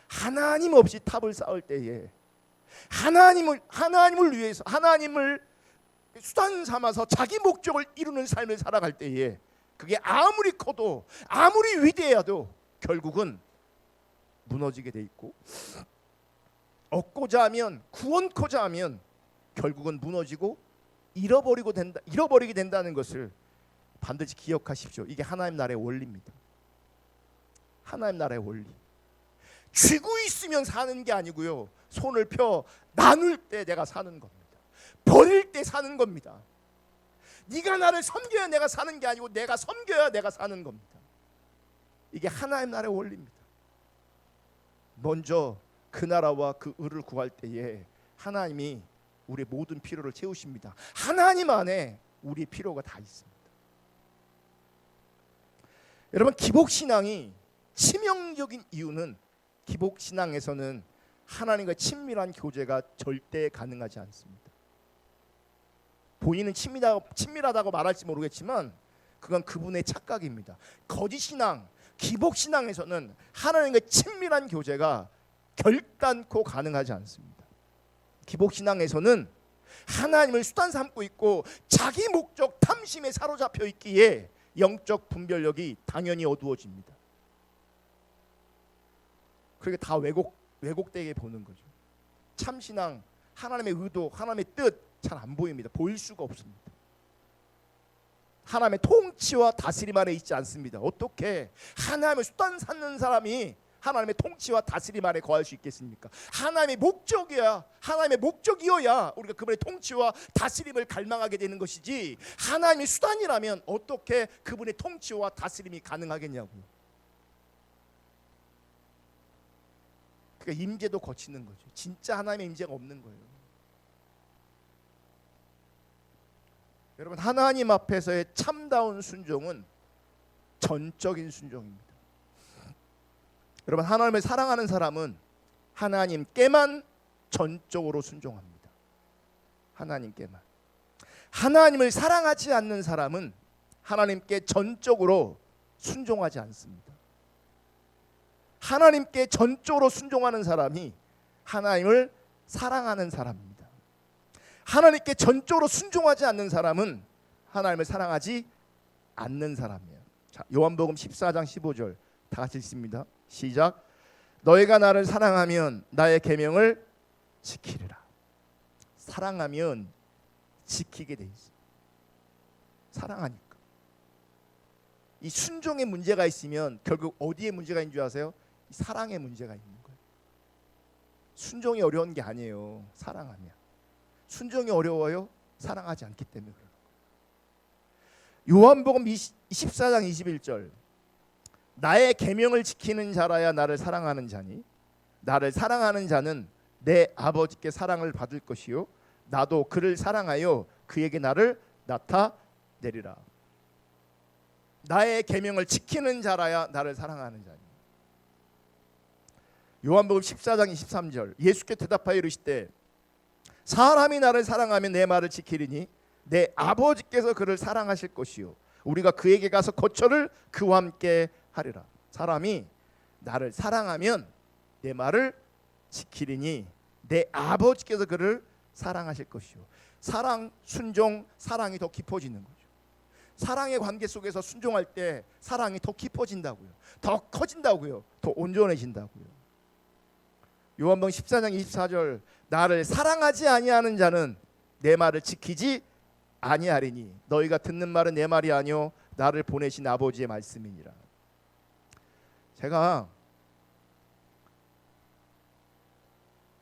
하나님 없이 탑을 쌓을 때에 하나님을 위해서, 하나님을 수단 삼아서 자기 목적을 이루는 삶을 살아갈 때에 그게 아무리 커도 아무리 위대해도 결국은 무너지게 돼 있고, 얻고자 하면, 구원코자 하면 결국은 무너지고 잃어버리게 된다는 것을 반드시 기억하십시오. 이게 하나님 나라의 원리입니다. 하나님 나라의 원리. 쥐고 있으면 사는 게 아니고요, 손을 펴 나눌 때 내가 사는 겁니다. 버릴 때 사는 겁니다. 네가 나를 섬겨야 내가 사는 게 아니고 내가 섬겨야 내가 사는 겁니다. 이게 하나님 나라의 원리입니다. 먼저 그 나라와 그 의를 구할 때에 하나님이 우리의 모든 필요를 채우십니다. 하나님 안에 우리의 필요가 다 있습니다. 여러분, 기복신앙이 치명적인 이유는 기복신앙에서는 하나님과 친밀한 교제가 절대 가능하지 않습니다. 본인은 친밀하다고 말할지 모르겠지만 그건 그분의 착각입니다. 거짓신앙, 기복신앙에서는 하나님과 친밀한 교제가 결단코 가능하지 않습니다. 기복신앙에서는 하나님을 수단 삼고 있고 자기 목적 탐심에 사로잡혀 있기에 영적 분별력이 당연히 어두워집니다. 그렇게 다 왜곡되게 보는 거죠. 참신앙, 하나님의 의도, 하나님의 뜻 잘 안 보입니다. 보일 수가 없습니다. 하나님의 통치와 다스림 아래 있지 않습니다. 어떻게 하나님을 수단 삼는 사람이 하나님의 통치와 다스림 아래 거할 수 있겠습니까? 하나님의 목적이어야 우리가 그분의 통치와 다스림을 갈망하게 되는 것이지, 하나님의 수단이라면 어떻게 그분의 통치와 다스림이 가능하겠냐고요. 그러니까 임재도 거치는 거죠. 진짜 하나님의 임재가 없는 거예요. 여러분, 하나님 앞에서의 참다운 순종은 전적인 순종입니다. 여러분, 하나님을 사랑하는 사람은 하나님께만 전적으로 순종합니다. 하나님께만. 하나님을 사랑하지 않는 사람은 하나님께 전적으로 순종하지 않습니다. 하나님께 전적으로 순종하는 사람이 하나님을 사랑하는 사람입니다. 하나님께 전적으로 순종하지 않는 사람은 하나님을 사랑하지 않는 사람이에요. 자, 요한복음 14장 15절 다 같이 읽습니다. 시작. 너희가 나를 사랑하면 나의 계명을 지키리라. 사랑하면 지키게 돼 있어요. 사랑하니까. 이 순종에 문제가 있으면 결국 어디에 문제가 있는 줄 아세요? 사랑에 문제가 있는 거예요. 순종이 어려운 게 아니에요. 사랑하면. 순종이 어려워요? 사랑하지 않기 때문에 그래요. 요한복음 24장 21절. 나의 계명을 지키는 자라야 나를 사랑하는 자니 나를 사랑하는 자는 내 아버지께 사랑을 받을 것이요 나도 그를 사랑하여 그에게 나를 나타내리라. 나의 계명을 지키는 자라야 나를 사랑하는 자니. 요한복음 14장 23절. 예수께 대답하여 이르시되 사람이 나를 사랑하면 내 말을 지키리니 내 아버지께서 그를 사랑하실 것이요 우리가 그에게 가서 거처를 그와 함께 하리라. 사람이 나를 사랑하면 내 말을 지키리니 내 아버지께서 그를 사랑하실 것이요. 사랑, 순종, 사랑이 더 깊어지는 거죠. 사랑의 관계 속에서 순종할 때 사랑이 더 깊어진다고요. 더 커진다고요. 더 온전해진다고요. 요한복음 14장 24절. 나를 사랑하지 아니하는 자는 내 말을 지키지 아니하리니 너희가 듣는 말은 내 말이 아니요 나를 보내신 아버지의 말씀이니라. 제가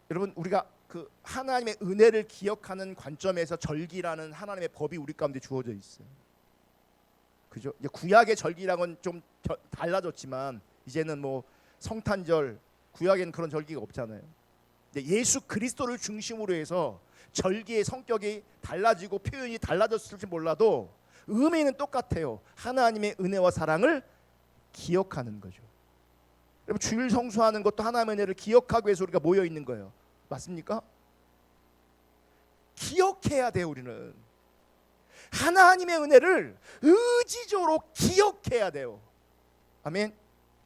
여러분, 우리가 그 하나님의 은혜를 기억하는 관점에서 절기라는 하나님의 법이 우리 가운데 주어져 있어요. 그죠? 이제 구약의 절기랑은 좀 달라졌지만 이제는 뭐 성탄절, 구약에는 그런 절기가 없잖아요. 예수 그리스도를 중심으로 해서 절기의 성격이 달라지고 표현이 달라졌을지 몰라도 의미는 똑같아요. 하나님의 은혜와 사랑을 기억하는 거죠. 여러분, 주일 성수하는 것도 하나님의 은혜를 기억하기 위해서 우리가 모여 있는 거예요. 맞습니까? 기억해야 돼요. 우리는 하나님의 은혜를 의지적으로 기억해야 돼요. 아멘.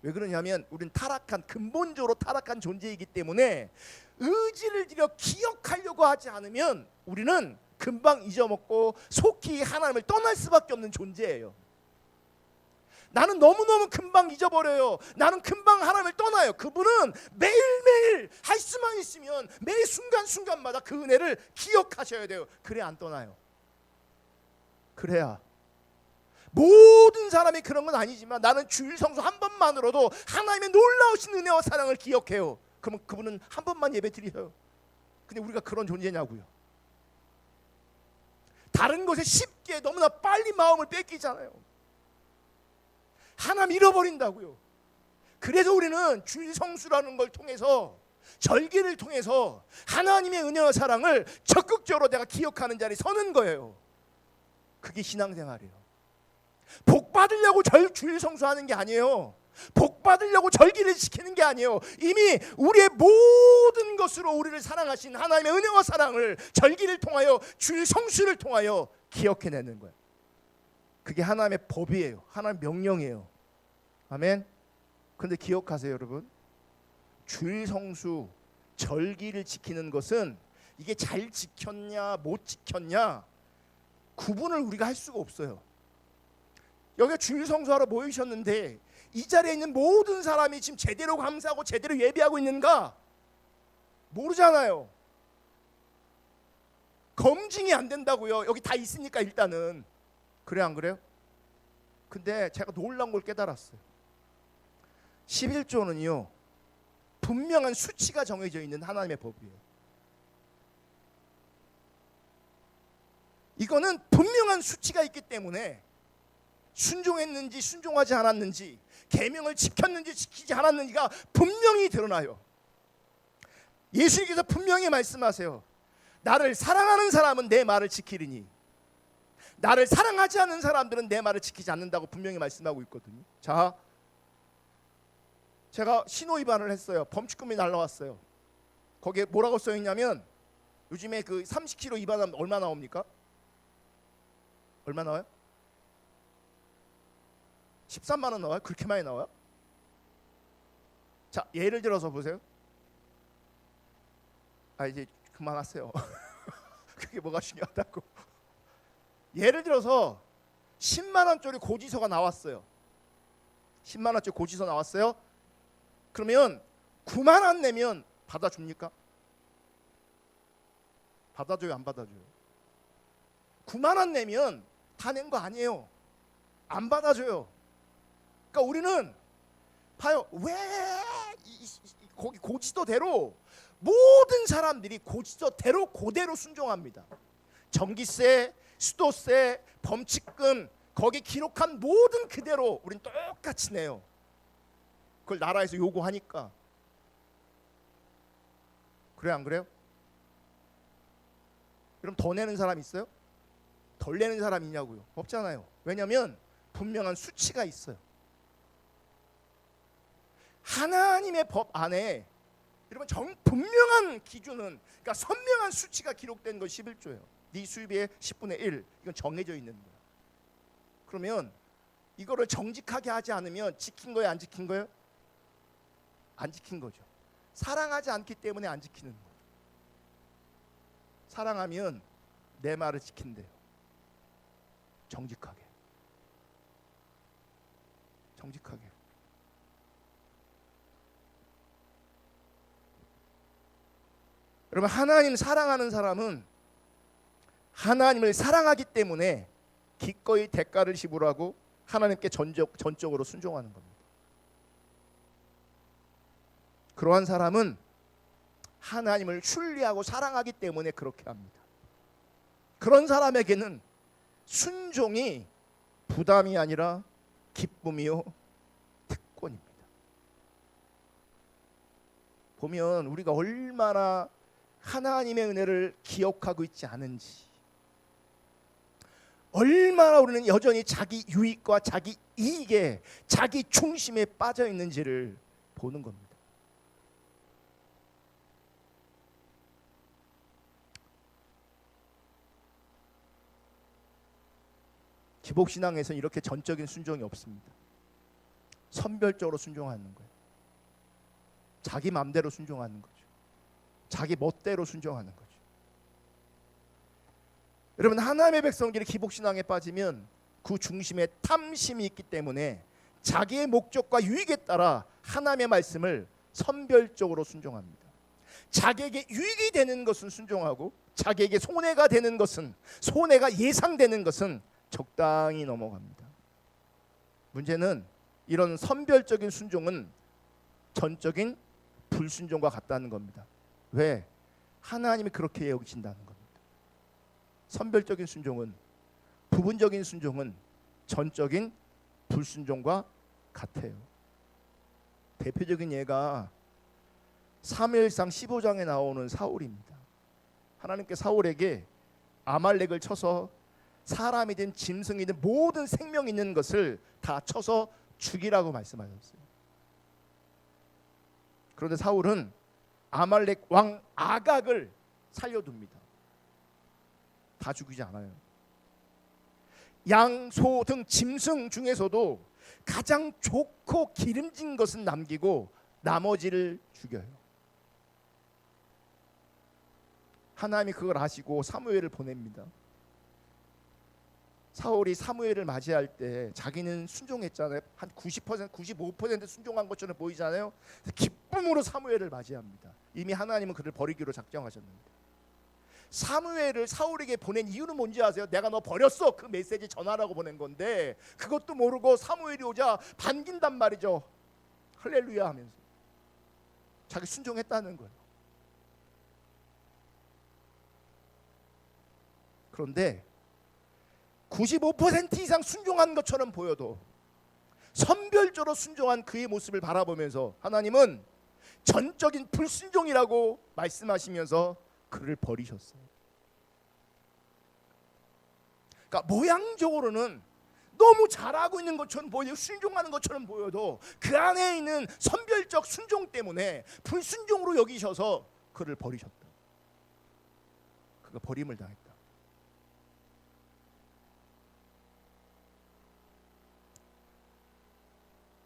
왜 그러냐면 우리는 근본적으로 타락한 존재이기 때문에 의지를 들여 기억하려고 하지 않으면 우리는 금방 잊어먹고 속히 하나님을 떠날 수밖에 없는 존재예요. 나는 너무너무 금방 잊어버려요. 나는 금방 하나님을 떠나요. 그분은 매일매일 할 수만 있으면 매 순간순간마다 그 은혜를 기억하셔야 돼요. 그래야 안 떠나요. 그래야. 모든 사람이 그런 건 아니지만 나는 주일 성수 한 번만으로도 하나님의 놀라우신 은혜와 사랑을 기억해요. 그러면 그분은 한 번만 예배 드려요. 근데 우리가 그런 존재냐고요. 다른 것에 쉽게 너무나 빨리 마음을 뺏기잖아요. 하나님 잃어버린다고요. 그래서 우리는 주일 성수라는 걸 통해서 절기를 통해서 하나님의 은혜와 사랑을 적극적으로 내가 기억하는 자리에 서는 거예요. 그게 신앙생활이에요. 복 받으려고 주일 성수하는 게 아니에요. 복 받으려고 절기를 지키는 게 아니에요. 이미 우리의 모든 것으로 우리를 사랑하신 하나님의 은혜와 사랑을 절기를 통하여 주일 성수를 통하여 기억해내는 거예요. 그게 하나님의 법이에요. 하나님의 명령이에요. 아멘. 그런데 기억하세요, 여러분. 주일 성수 절기를 지키는 것은 이게 잘 지켰냐 못 지켰냐 구분을 우리가 할 수가 없어요. 여기가 주일 성수하러 모이셨는데 이 자리에 있는 모든 사람이 지금 제대로 감사하고 제대로 예배하고 있는가 모르잖아요. 검증이 안 된다고요. 여기 다 있으니까 일단은. 그래 안 그래요? 근데 제가 놀라운 걸 깨달았어요. 11조는요 분명한 수치가 정해져 있는 하나님의 법이에요. 이거는 분명한 수치가 있기 때문에 순종했는지 순종하지 않았는지, 계명을 지켰는지 지키지 않았는지가 분명히 드러나요. 예수님께서 분명히 말씀하세요. 나를 사랑하는 사람은 내 말을 지키리니 나를 사랑하지 않는 사람들은 내 말을 지키지 않는다고 분명히 말씀하고 있거든요. 자, 제가 신호 위반을 했어요. 범칙금이 날라왔어요. 거기에 뭐라고 써 있냐면 요즘에 그 30km 위반하면 얼마 나옵니까? 얼마 나와요? 13만 원 나와요? 그렇게 많이 나와요? 자, 예를 들어서 보세요. 이제 그만하세요. 그게 뭐가 중요하다고. 예를 들어서 10만 원짜리 고지서가 나왔어요. 10만 원짜리 고지서 나왔어요. 그러면 9만 원 내면 받아줍니까? 받아줘요, 안 받아줘요? 9만 원 내면 다 낸 거 아니에요. 안 받아줘요. 그러니까 우리는 봐요. 왜 거기 고지서대로 모든 사람들이 고지서대로 그대로 순종합니다. 전기세, 수도세, 범칙금 거기 기록한 모든 그대로 우린 똑같이 내요. 그걸 나라에서 요구하니까. 그래 안 그래요? 그럼 더 내는 사람 있어요? 덜 내는 사람 있냐고요? 없잖아요. 왜냐하면 분명한 수치가 있어요. 하나님의 법 안에 여러분 분명한 기준은, 그러니까 선명한 수치가 기록된 것 11조예요. 네 수입의 10분의 1 이건 정해져 있는 거예요. 그러면 이거를 정직하게 하지 않으면 지킨 거예요, 안 지킨 거예요? 안 지킨 거죠. 사랑하지 않기 때문에 안 지키는 거예요. 사랑하면 내 말을 지킨대요. 정직하게. 정직하게. 여러분, 하나님 사랑하는 사람은 하나님을 사랑하기 때문에 기꺼이 대가를 지불하고 하나님께 전적으로 순종하는 겁니다. 그러한 사람은 하나님을 신뢰하고 사랑하기 때문에 그렇게 합니다. 그런 사람에게는 순종이 부담이 아니라 기쁨이요 특권입니다. 보면 우리가 얼마나 하나님의 은혜를 기억하고 있지 않은지, 얼마나 우리는 여전히 자기 유익과 자기 이익에, 자기 중심에 빠져 있는지를 보는 겁니다. 기복신앙에서는 이렇게 전적인 순종이 없습니다. 선별적으로 순종하는 거예요. 자기 마음대로 순종하는 거죠. 자기 멋대로 순종하는 거죠. 여러분, 하나님의 백성들이 기복신앙에 빠지면 그 중심에 탐심이 있기 때문에 자기의 목적과 유익에 따라 하나님의 말씀을 선별적으로 순종합니다. 자기에게 유익이 되는 것은 순종하고 자기에게 손해가 되는 것은, 손해가 예상되는 것은 적당히 넘어갑니다. 문제는 이런 선별적인 순종은 전적인 불순종과 같다는 겁니다. 왜? 하나님이 그렇게 여기신다는 겁니다. 선별적인 순종은, 부분적인 순종은 전적인 불순종과 같아요. 대표적인 예가 사무엘상 15장에 나오는 사울입니다. 하나님께 사울에게 아말렉을 쳐서 사람이든 짐승이든 모든 생명 있는 것을 다 쳐서 죽이라고 말씀하셨어요. 그런데 사울은 아말렉 왕 아각을 살려둡니다. 다 죽이지 않아요. 양, 소 등 짐승 중에서도 가장 좋고 기름진 것은 남기고 나머지를 죽여요. 하나님이 그걸 아시고 사무엘을 보냅니다. 사울이 사무엘을 맞이할 때 자기는 순종했잖아요. 한 90%, 95% 순종한 것처럼 보이잖아요. 기쁨으로 사무엘을 맞이합니다. 이미 하나님은 그를 버리기로 작정하셨는데, 사무엘을 사울에게 보낸 이유는 뭔지 아세요? 내가 너 버렸어, 그 메시지 전하라고 보낸 건데, 그것도 모르고 사무엘이 오자 반긴단 말이죠. 할렐루야 하면서 자기 순종했다는 거예요. 그런데 95% 이상 순종한 것처럼 보여도 선별적으로 순종한 그의 모습을 바라보면서 하나님은 전적인 불순종이라고 말씀하시면서 그를 버리셨어요. 그러니까 모양적으로는 너무 잘하고 있는 것처럼 보이고 순종하는 것처럼 보여도 그 안에 있는 선별적 순종 때문에 불순종으로 여기셔서 그를 버리셨다. 그가 버림을 당했다.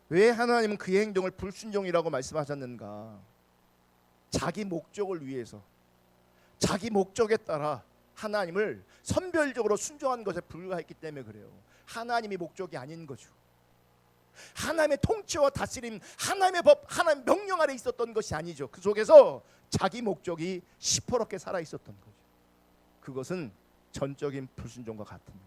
왜 하나님은 그의 행동을 불순종이라고 말씀하셨는가? 자기 목적을 위해서, 자기 목적에 따라 하나님을 선별적으로 순종한 것에 불과했기 때문에 그래요. 하나님이 목적이 아닌 거죠. 하나님의 통치와 다스림, 하나님의 법, 하나님의 명령 아래 있었던 것이 아니죠. 그 속에서 자기 목적이 시퍼렇게 살아 있었던 거죠. 그것은 전적인 불순종과 같은 거예요.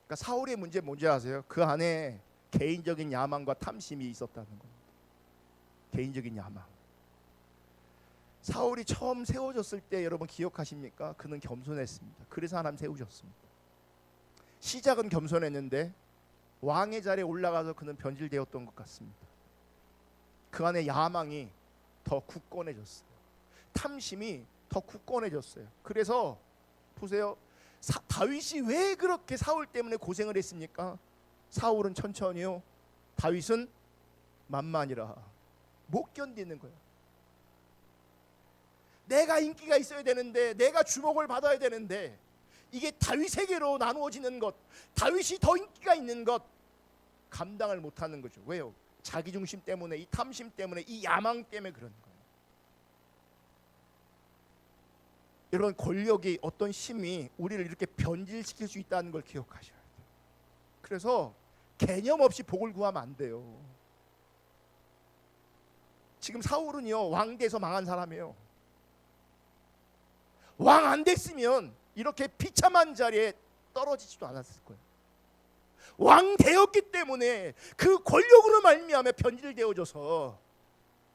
그러니까 사울의 문제 뭔지 아세요? 그 안에 개인적인 야망과 탐심이 있었다는 겁니다. 개인적인 야망. 사울이 처음 세워졌을 때 여러분 기억하십니까? 그는 겸손했습니다. 그래서 하나님 세우셨습니다. 시작은 겸손했는데 왕의 자리에 올라가서 그는 변질되었던 것 같습니다. 그 안에 야망이 더 굳건해졌어요. 탐심이 더 굳건해졌어요. 그래서 보세요. 다윗이 왜 그렇게 사울 때문에 고생을 했습니까? 사울은 천천히요, 다윗은 만만이라 못 견디는 거예요. 내가 인기가 있어야 되는데, 내가 주목을 받아야 되는데, 이게 다윗에게로 나누어지는 것, 다윗이 더 인기가 있는 것 감당을 못하는 거죠. 왜요? 자기중심 때문에, 이 탐심 때문에, 이 야망 때문에 그런 거예요. 여러분, 권력이, 어떤 힘이 우리를 이렇게 변질시킬 수 있다는 걸 기억하셔야 돼요. 그래서 개념 없이 복을 구하면 안 돼요. 지금 사울은요, 왕 돼서 망한 사람이에요. 왕 안 됐으면 이렇게 비참한 자리에 떨어지지도 않았을 거예요. 왕 되었기 때문에 그 권력으로 말미암아 변질되어져서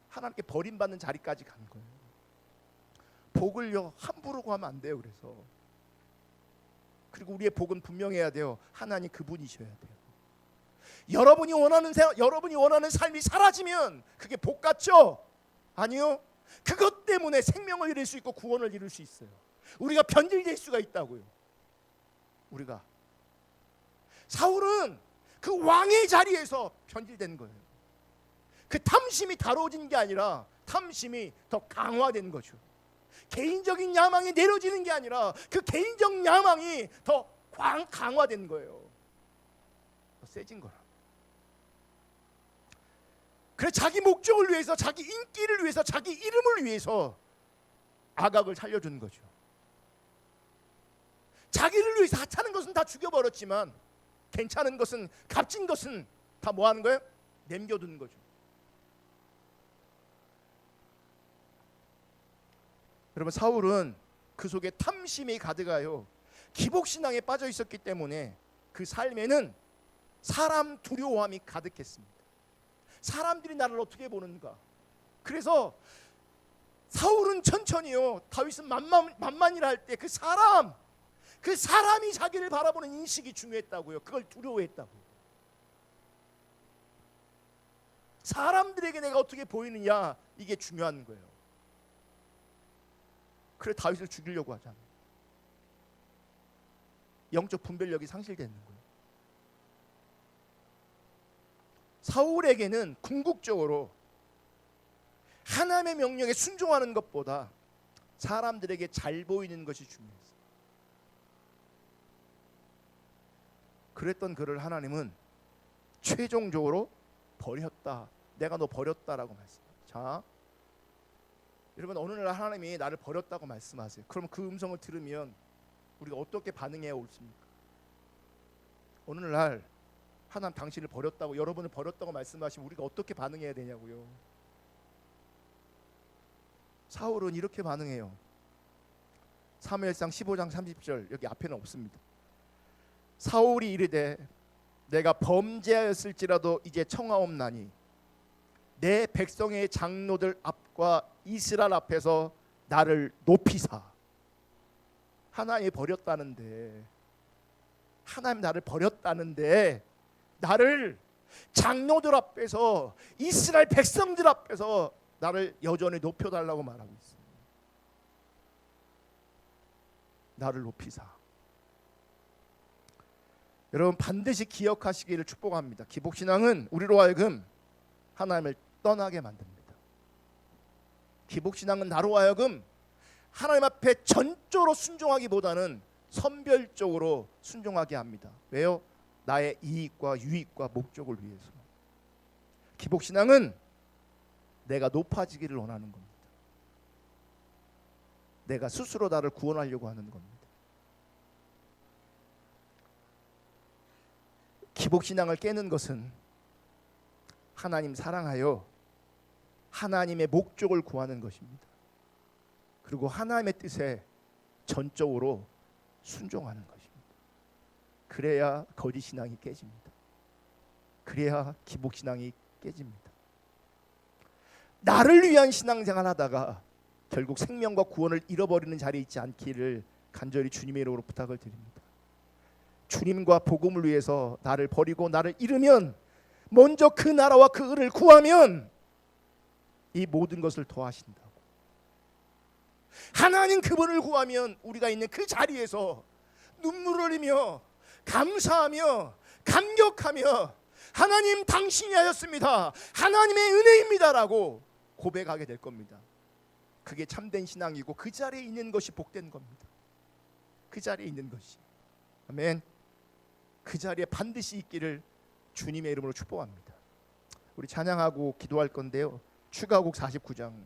하나님께 버림받는 자리까지 간 거예요. 복을요, 함부로 구하면 안 돼요. 그래서 그리고 우리의 복은 분명해야 돼요. 하나님 그분이셔야 돼요. 여러분이 원하는 삶이 사라지면 그게 복 같죠? 아니요. 그것 때문에 생명을 잃을 수 있고 구원을 잃을 수 있어요. 우리가 변질될 수가 있다고요. 우리가 사울은 그 왕의 자리에서 변질된 거예요. 그 탐심이 다뤄진 게 아니라 탐심이 더 강화된 거죠. 개인적인 야망이 내려지는 게 아니라 그 개인적 야망이 더 강화된 거예요. 더 세진 거라. 그래서 자기 목적을 위해서, 자기 인기를 위해서, 자기 이름을 위해서 아각을 살려준 거죠. 자기를 위해서 하찮은 것은 다 죽여버렸지만 괜찮은 것은, 값진 것은 다 뭐 하는 거예요? 남겨두는 거죠. 여러분, 사울은 그 속에 탐심이 가득하여 기복신앙에 빠져 있었기 때문에 그 삶에는 사람 두려워함이 가득했습니다. 사람들이 나를 어떻게 보는가. 그래서 사울은 천천히요, 다윗은 만만이라 할 때 그 사람이 자기를 바라보는 인식이 중요했다고요. 그걸 두려워했다고요. 사람들에게 내가 어떻게 보이느냐, 이게 중요한 거예요. 그래 다윗을 죽이려고 하잖아. 영적 분별력이 상실되는 거예요. 사울에게는 궁극적으로 하나님의 명령에 순종하는 것보다 사람들에게 잘 보이는 것이 중요했어요. 그랬던 그를 하나님은 최종적으로 버렸다. 내가 너 버렸다라고 말씀해요. 자, 여러분, 어느 날 하나님이 나를 버렸다고 말씀하세요. 그럼 그 음성을 들으면 우리가 어떻게 반응해야 옳습니까? 어느 날 하나님 당신을 버렸다고, 여러분을 버렸다고 말씀하시면 우리가 어떻게 반응해야 되냐고요. 사울은 이렇게 반응해요. 사무엘상 15장 30절, 여기 앞에는 없습니다. 사울이 이르되 내가 범죄하였을지라도 이제 청하옵나니 내 백성의 장로들 앞과 이스라엘 앞에서 나를 높이사. 하나님이 버렸다는데, 하나님 나를 버렸다는데 나를 장로들 앞에서, 이스라엘 백성들 앞에서 나를 여전히 높여달라고 말하고 있어요. 나를 높이사. 여러분, 반드시 기억하시기를 축복합니다. 기복신앙은 우리로 하여금 하나님을 떠나게 만듭니다. 기복신앙은 나로 하여금 하나님 앞에 전적으로 순종하기보다는 선별적으로 순종하게 합니다. 왜요? 나의 이익과 유익과 목적을 위해서. 기복신앙은 내가 높아지기를 원하는 겁니다. 내가 스스로 나를 구원하려고 하는 겁니다. 기복신앙을 깨는 것은 하나님 사랑하여 하나님의 목적을 구하는 것입니다. 그리고 하나님의 뜻에 전적으로 순종하는 것입니다. 그래야 거짓신앙이 깨집니다. 그래야 기복신앙이 깨집니다. 나를 위한 신앙생활 하다가 결국 생명과 구원을 잃어버리는 자리에 있지 않기를 간절히 주님의 이름으로 부탁을 드립니다. 주님과 복음을 위해서 나를 버리고 나를 잃으면, 먼저 그 나라와 그 의를 구하면 이 모든 것을 더하신다고. 하나님 그분을 구하면 우리가 있는 그 자리에서 눈물을 흘리며 감사하며 감격하며 하나님 당신이 하셨습니다, 하나님의 은혜입니다라고 고백하게 될 겁니다. 그게 참된 신앙이고 그 자리에 있는 것이 복된 겁니다. 그 자리에 있는 것이. 아멘. 그 자리에 반드시 있기를 주님의 이름으로 축복합니다. 우리 찬양하고 기도할 건데요. 추가곡 49장